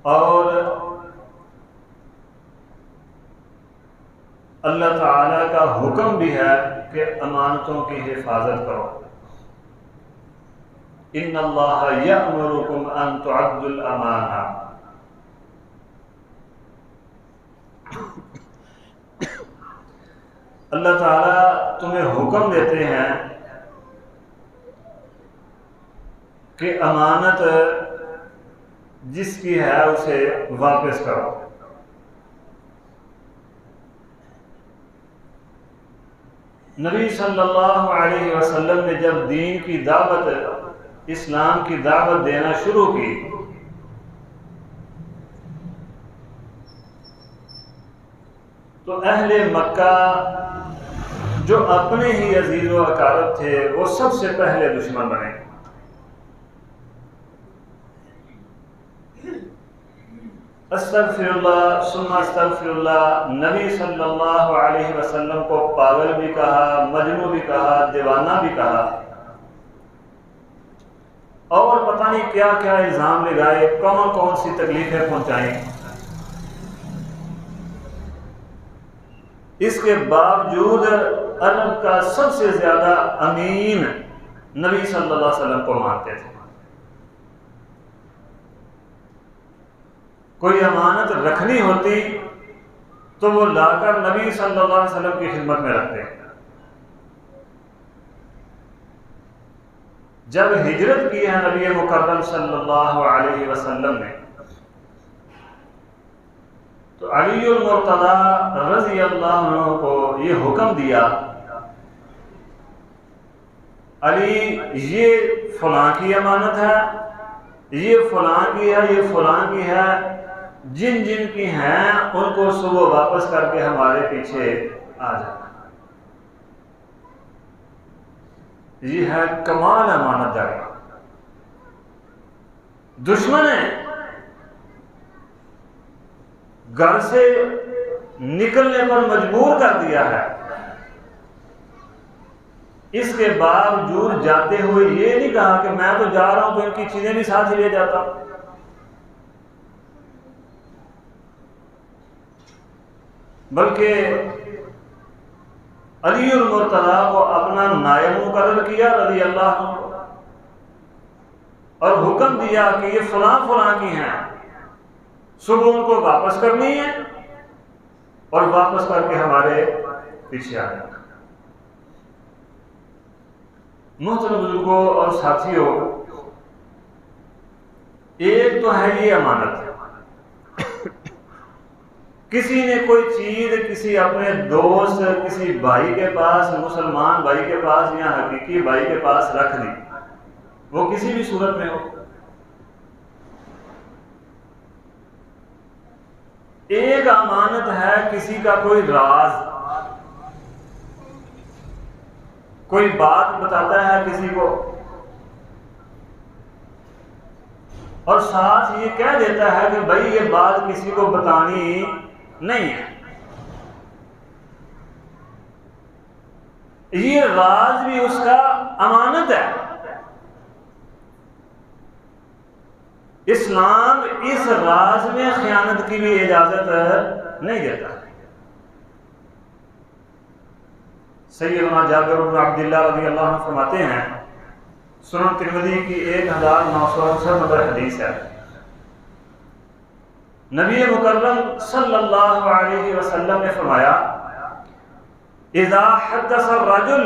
اور اللہ تعالیٰ کا حکم بھی ہے کہ امانتوں کی حفاظت کرو. ان اللہ یأمرکم ان تعدوا الامانات. اللہ تعالیٰ تمہیں حکم دیتے ہیں کہ امانت جس کی ہے اسے واپس کرو. نبی صلی اللہ علیہ وسلم نے جب دین کی دعوت، اسلام کی دعوت دینا شروع کی تو اہل مکہ جو اپنے ہی عزیز و اقارب تھے وہ سب سے پہلے دشمن بنے. استغفر اللہ ثم استغفر اللہ. نبی صلی اللہ علیہ وسلم کو پاگل بھی کہا، مجنون بھی کہا، دیوانہ بھی کہا، اور پتہ نہیں کیا کیا الزام لگائے، کون کون سی تکلیفیں پہنچائیں. اس کے باوجود عرب کا سب سے زیادہ امین نبی صلی اللہ علیہ وسلم کو مانتے تھے. کوئی امانت رکھنی ہوتی تو وہ لا کر نبی صلی اللہ علیہ وسلم کی خدمت میں رکھتے. جب ہجرت کی ہے نبی مکرم صلی اللہ علیہ وسلم نے تو علی المرتضی رضی اللہ عنہ کو یہ حکم دیا، علی یہ فلاں کی امانت ہے، یہ فلاں کی ہے، یہ فلاں کی ہے، جن جن کی ہیں ان کو صبح واپس کر کے ہمارے پیچھے آ جانا. یہ ہے کمال امانت داری. دشمن ہے گھر سے نکلنے پر مجبور کر دیا ہے، اس کے باوجود جاتے ہوئے یہ نہیں کہا کہ میں تو جا رہا ہوں تو ان کی چیزیں بھی ساتھ ہی لے جاتا ہوں. بلکہ علی المرتضی کو اپنا نائب مقرر کیا رضی اللہ عنہ، اور حکم دیا کہ یہ فلاں فلاں کی ہیں، صبح ان کو واپس کرنی ہے اور واپس کر کے ہمارے پیچھے آ جانا. محترم بزرگوں اور ساتھیوں، ایک تو ہے یہ امانت. کسی نے کوئی چیز کسی اپنے دوست، کسی بھائی کے پاس، مسلمان بھائی کے پاس یا حقیقی بھائی کے پاس رکھ دی، وہ کسی بھی صورت میں ہو. ایک امانت ہے کسی کا کوئی راز، کوئی بات بتاتا ہے کسی کو اور ساتھ یہ کہہ دیتا ہے کہ بھائی یہ بات کسی کو بتانی نہیں ہے. یہ راز بھی اس کا امانت ہے. اسلام اس راز میں خیانت کی بھی اجازت نہیں دیتا. سیدنا جابر بن عبداللہ رضی اللہ عنہ فرماتے ہیں، سنن ترمذی کی 1968 نمبر حدیث ہے، نبی مکرم صلی اللہ علیہ وسلم نے فرمایا، اذا حدث الرجل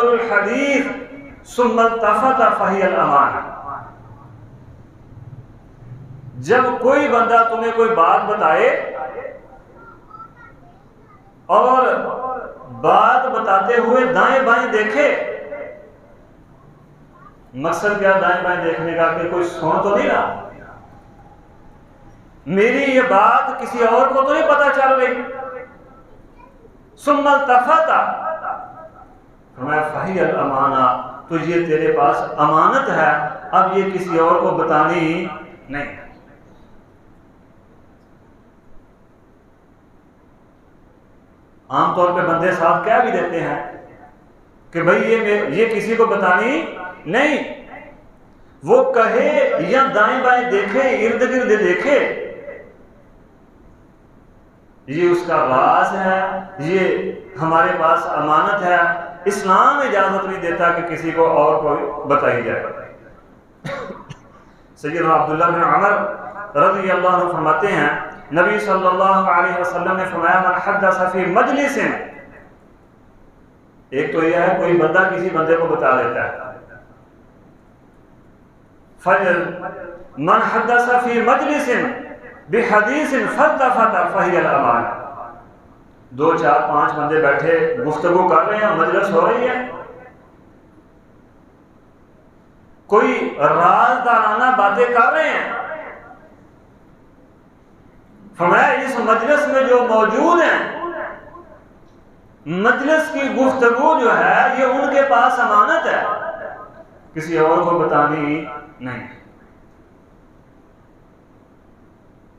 الحدیث ثم التفت فہی الامانہ. جب کوئی بندہ تمہیں کوئی بات بتائے اور بات بتاتے ہوئے دائیں بائیں دیکھے، مقصد کیا دائیں بائیں دیکھنے کا کہ کوئی سن تو نہیں رہا، میری یہ بات کسی اور کو تو نہیں پتا چل رہی. ثم التفت فرمایا فہی الامانہ، تو یہ تیرے پاس امانت ہے، اب یہ کسی اور کو بتانی نہیں. عام طور پہ بندے ساتھ کہہ بھی دیتے ہیں کہ بھائی یہ کسی کو بتانی نہیں، وہ کہے یا دائیں بائیں دیکھے، ارد گرد دیکھے، یہ اس کا راز ہے، یہ ہمارے پاس امانت ہے، اسلام اجازت نہیں دیتا کہ کسی کو اور کوئی بتائی جائے۔ سیدنا عبداللہ بن عمر رضی اللہ عنہ فرماتے ہیں نبی صلی اللہ علیہ وسلم نے فرمایا من حدث فی مجلس، ایک تو یہ ہے کوئی بندہ کسی بندے کو بتا دیتا ہے، من حدث فی مجلس بحدیث فالتفت فہی الامان، 2 4 5 بندے بیٹھے گفتگو کر رہے ہیں، مجلس ہو رہی ہے، کوئی رازدارانہ باتیں کر رہے ہیں، فرمایا اس مجلس میں جو موجود ہیں، مجلس کی گفتگو جو ہے یہ ان کے پاس امانت ہے، کسی اور کو بتانی نہیں۔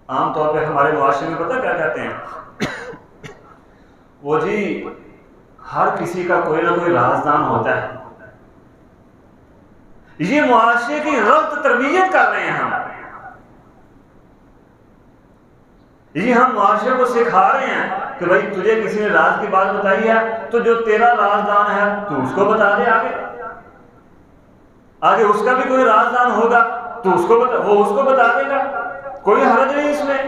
عام طور پہ ہمارے معاشرے میں پتہ کیا کہتے ہیں، وہ جی ہر کسی کا کوئی نہ کوئی رازدان ہوتا ہے، یہ معاشرے کی غلط تربیت کر رہے ہیں ہم، یہ ہم معاشرے کو سکھا رہے ہیں کہ بھائی تجھے کسی نے راز کی بات بتائی ہے تو جو تیرا رازدان ہے تو اس کو بتا دے، آگے اس کا بھی کوئی رازدان ہوگا تو وہ اس کو بتا دے گا، کوئی حرج نہیں اس میں۔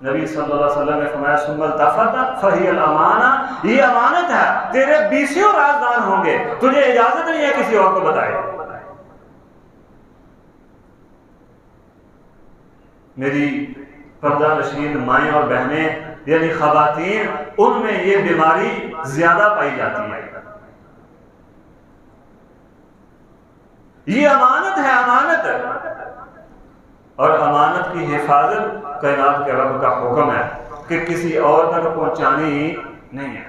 نبی صلی اللہ علیہ وسلم نے فرمایا ثم التفت فہی الامانہ، یہ امانت ہے، تیرے 20 رازدان ہوں گے، تجھے اجازت نہیں ہے کسی اور کو بتائے۔ میری پردہ نشین مائیں اور بہنیں یعنی خواتین، ان میں یہ بیماری زیادہ پائی جاتی ہے۔ یہ امانت ہے، امانت، اور امانت کی حفاظت کائنات کے رب کا حکم ہے کہ کسی اور تک پہنچانی نہیں ہے۔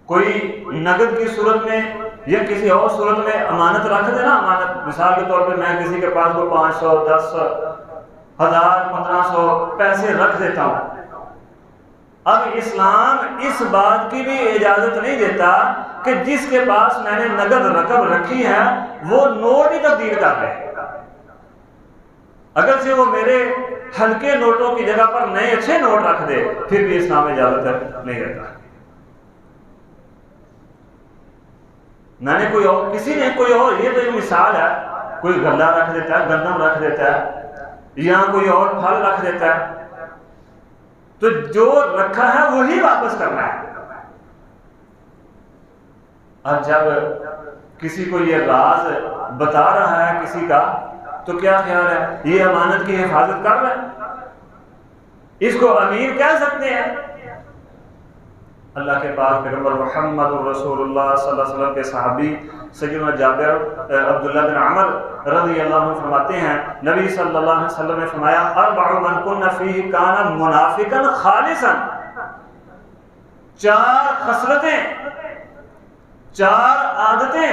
کوئی نقد کی صورت میں یا کسی اور صورت میں امانت رکھ دے نا، امانت مثال کے طور پہ میں کسی کے پاس کو 500 10 1000 1500 پیسے رکھ دیتا ہوں، اب اسلام اس بات کی بھی اجازت نہیں دیتا کہ جس کے پاس میں نے نقد رقم رکھی ہے وہ نوٹ ہی تبدیل کر لے، اگر سے وہ میرے ہلکے نوٹوں کی جگہ پر نئے اچھے نوٹ رکھ دے، پھر بھی اسلام اجازت نہیں دیتا۔ میں نے کوئی اور، کسی نے کوئی اور، یہ تو ایک مثال ہے، کوئی غلہ رکھ دیتا ہے، گندم رکھ دیتا ہے، یا کوئی اور پھل رکھ دیتا ہے، تو جو رکھا ہے وہی واپس کرنا ہے۔ اور جب کسی کو یہ راز بتا رہا ہے کسی کا تو کیا خیال ہے، یہ امانت کی حفاظت کر رہا ہے، اس کو امیر کہہ سکتے ہیں۔ اللہ کے پاک پیغمبر محمد رسول اللہ صلی اللہ علیہ وسلم کے صحابی سیدنا جابر عبداللہ بن عمر رضی اللہ عنہ فرماتے ہیں نبی صلی اللہ علیہ وسلم نے فرمایا اربع من کن فیہ کان منافقا خالصا، 4 خصلتیں، 4 عادتیں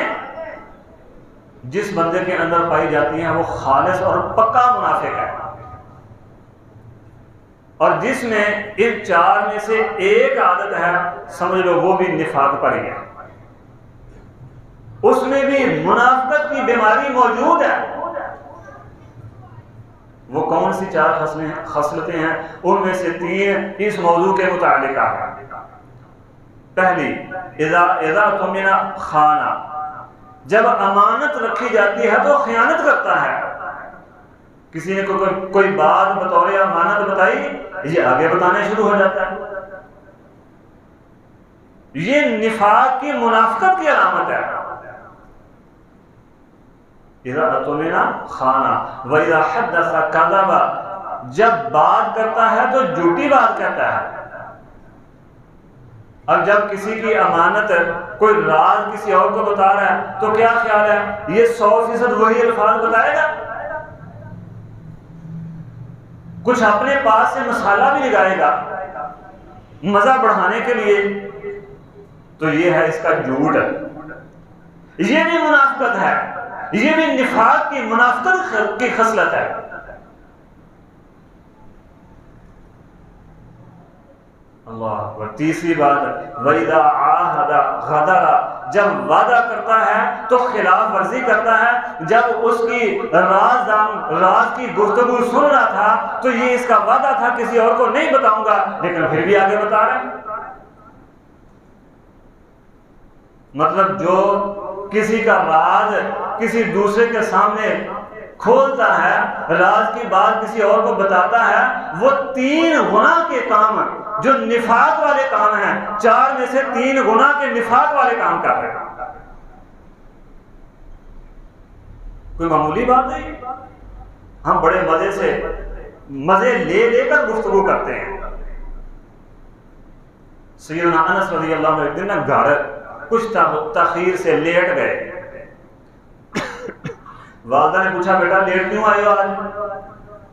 جس بندے کے اندر پائی جاتی ہیں وہ خالص اور پکا منافق ہے، اور جس میں ان 4 میں سے ایک عادت ہے سمجھ لو وہ بھی نفاق پر ہے، اس میں بھی منافقت کی بیماری موجود ہے۔ وہ کون سی 4 خصلتیں ہیں؟ ان میں سے 3 اس موضوع کے متعلق ہے۔ پہلی، اذا تمن خانہ، جب امانت رکھی جاتی ہے تو خیانت کرتا ہے۔ کسی نے کوئی بات بطور امانت بتائی، یہ آگے بتانا شروع ہو جاتا ہے، یہ نفاق کی منافقت کی علامت ہے۔ اذا اؤتمن خانہ واذا حدث کذب، جب بات کرتا ہے تو جھوٹی بات کہتا ہے، اور جب کسی کی امانت کوئی راز کسی اور کو بتا رہا ہے تو کیا خیال ہے یہ 100% وہی الفاظ بتائے گا، کچھ اپنے پاس سے مسالہ بھی لگائے گا مزہ بڑھانے کے لیے، تو یہ ہے اس کا جھوٹ، یہ بھی منافقت ہے، یہ بھی نفاق کی منافقت کی خصلت ہے۔ اللہ اکبر۔ تیسری بات، وَإِذَا عَاهَدَ غَدَرَ، جب وعدہ کرتا ہے تو خلاف ورزی کرتا ہے. جب اس کی راز کی گفتگو سن رہا تھا تو یہ اس کا وعدہ تھا کسی اور کو نہیں بتاؤں گا، لیکن پھر بھی آگے بتا رہے ہیں. مطلب جو کسی کا راز کسی دوسرے کے سامنے کھولتا ہے، راز کی بات کسی اور کو بتاتا ہے، وہ 3 گناہ کے کام جو نفاق والے کام ہیں، 4 میں سے 3 گناہ کے نفاق والے کام کر رہے ہیں. کوئی معمولی بات نہیں. ہم بڑے مزے لے کر گفتگو کرتے ہیں. سیدنا انس رضی اللہ عنہ ایک دن گھر کچھ تاخیر سے لیٹ گئے. والدہ نے پوچھا بیٹا لیٹ کیوں آئے ہو آج؟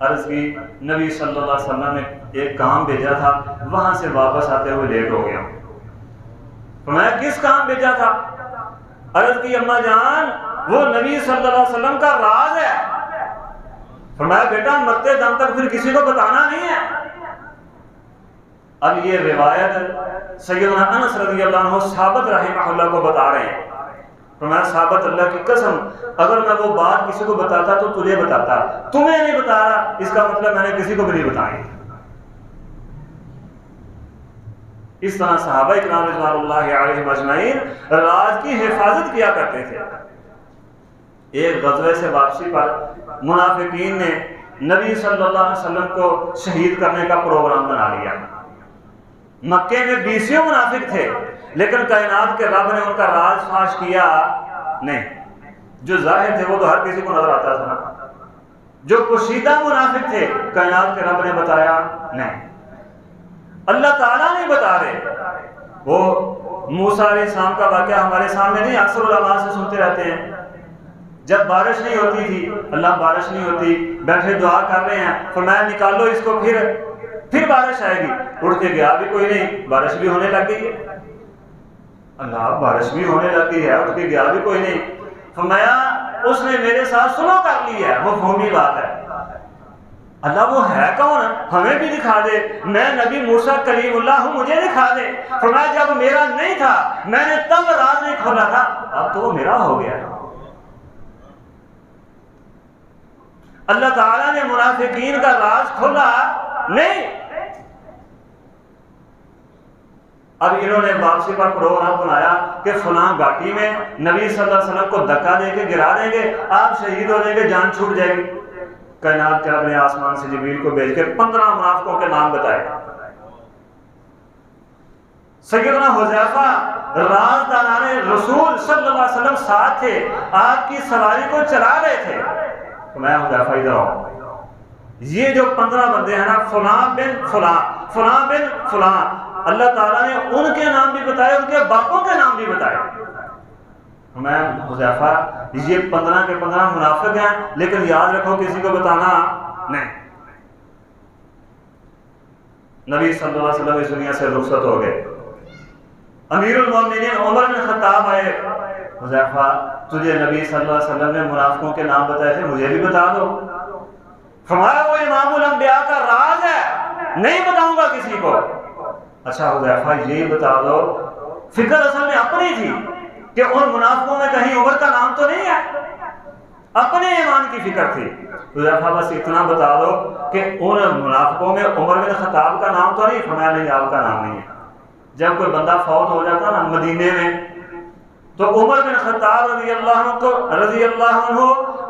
عرض کی نبی صلی اللہ علیہ وسلم نے ایک کام بھیجا تھا، وہاں سے واپس آتے ہوئے لیٹ ہو گیا. فرمایا کس کام بھیجا تھا؟ عرض کی اماں جان وہ نبی صلی اللہ علیہ وسلم کا راز ہے. فرمایا بیٹا مرتے دم تک پھر کسی کو بتانا نہیں ہے. اب یہ روایت سیدنا انس رضی اللہ عنہ ثابت رحمہ اللہ کو بتا رہے ہیں. فرمایا ثابت اللہ کی قسم اگر میں وہ بات کسی کو بتاتا تو تجھے بتاتا، تمہیں نہیں بتا رہا اس کا مطلب میں نے کسی کو بھی نہیں بتائی. اس طرح صحابہ اکرام رضوان اللہ علیہم اجمعین راز کی حفاظت کیا کرتے تھے. ایک غزوے سے واپسی پر منافقین نے نبی صلی اللہ علیہ وسلم کو شہید کرنے کا پروگرام بنا لیا. مکے میں 20 منافق تھے، لیکن کائنات کے رب نے ان کا راز فاش کیا نہیں. جو ظاہر تھے وہ تو ہر کسی کو نظر آتا تھا. جو پوشیدہ منافق تھے کائنات کے رب نے بتایا نہیں. اللہ تعالیٰ نہیں بتا رہے. وہ موسیٰ علیہ السلام کا واقعہ ہمارے سامنے نہیں، اکثر علماء سے سنتے رہتے ہیں. جب بارش نہیں ہوتی تھی، اللہ بارش نہیں ہوتی، بیٹھے دعا کر رہے ہیں، فرمایا نکالو اس کو پھر بارش آئے گی. اٹھ کے گیا بھی کوئی نہیں، بارش بھی ہونے لگ گئی ہے. اللہ بارش بھی ہونے لگ گئی ہے، اٹھ کے گیا بھی کوئی نہیں. فرمایا اس نے میرے ساتھ سلو کر لی ہے، مفہومی بات ہے. اللہ وہ ہے کون؟ ہمیں بھی دکھا دے. میں نبی موسیٰ کلیم اللہ ہوں، مجھے دکھا دے. فرمایا جب میرا نہیں تھا میں نے تب راز نہیں کھولا تھا، اب تو وہ میرا ہو گیا. اللہ تعالیٰ نے منافقین کا راز کھولا نہیں. اب انہوں نے واپسی پر پروگرام بنایا کہ فلاں گھاٹی میں نبی صلی اللہ علیہ وسلم کو دھکا دے کے گرا دیں گے، آپ شہید ہو جائیں گے، جان چھوٹ جائے گی. کائنات کے رب نے آسمان سے جبریل کو بھیج کے 15 منافقوں کے نام بتائے. سیدنا حذیفہ رازدانان رسول صلی اللہ علیہ وسلم ساتھ تھے، آپ کی سواری کو چلا رہے تھے. تو میں حذیفہ ادھر آؤں، یہ جو 15 بندے ہیں نا، فلاں بن فلاں، فلاں بن فلاں، اللہ تعالیٰ نے ان کے نام بھی بتائے، ان کے باپوں کے نام بھی بتائے. میں حذیفہ یہ 15 کے 15 منافق ہیں، لیکن یاد رکھو کسی کو بتانا نہیں. نبی صلی اللہ علیہ وسلم اس دنیا سے رخصت ہو گئے. امیر المومنین عمر بن خطاب آئے، حذیفہ تجھے نبی صلی اللہ علیہ وسلم نے منافقوں کے نام بتائے تھے، مجھے بھی بتا دو. فرمایا وہ امام الانبیاء کا راز ہے، نہیں بتاؤں گا کسی کو. اچھا حذیفہ یہی بتا دو، فکر اصل میں اپنی تھی کہ ان منافقوں میں کہیں عمر کا نام تو نہیں ہے، اپنے ایمان کی فکر تھی. حذیفہ بس اتنا بتا دو کہ ان منافقوں میں عمر بن خطاب کا نام تو نہیں. فرمایا نہیں، آپ کا نام نہیں ہے. جب کوئی بندہ فوت ہو جاتا نا مدینے میں تو عمر بن خطاب رضی اللہ عنہ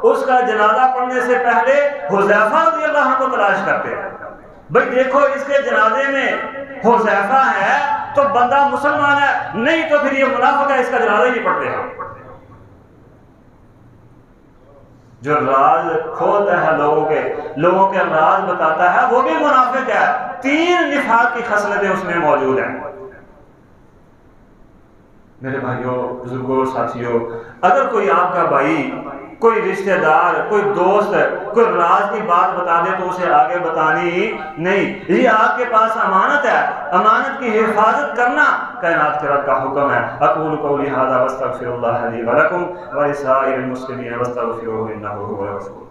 اس کا جنازہ پڑھنے سے پہلے حذیفہ رضی اللہ عنہ کو تلاش کرتے. بھئی دیکھو اس کے جنازے میں حذیفہ ہے تو بندہ مسلمان ہے، نہیں تو پھر یہ منافق ہے، اس کا جنازہ ہی پڑھتے ہیں. جو راز کھولتا ہے لوگوں کے راز بتاتا ہے وہ بھی منافق ہے. 3 نفاق کی خصلتیں اس میں موجود ہیں. میرے بھائیوں، بزرگوں، ساتھیوں، اگر کوئی آپ کا بھائی، کوئی رشتہ دار، کوئی دوست کوئی راز کی بات بتا دے تو اسے آگے بتانی نہیں. یہ آپ کے پاس امانت ہے، امانت کی حفاظت کرنا کائنات کے رب کا حکم ہے. اقول قولی ھذا واستغفر اللہ لی ولکم ولسائر المسلمین واستغفروہ انہ ھو الغفور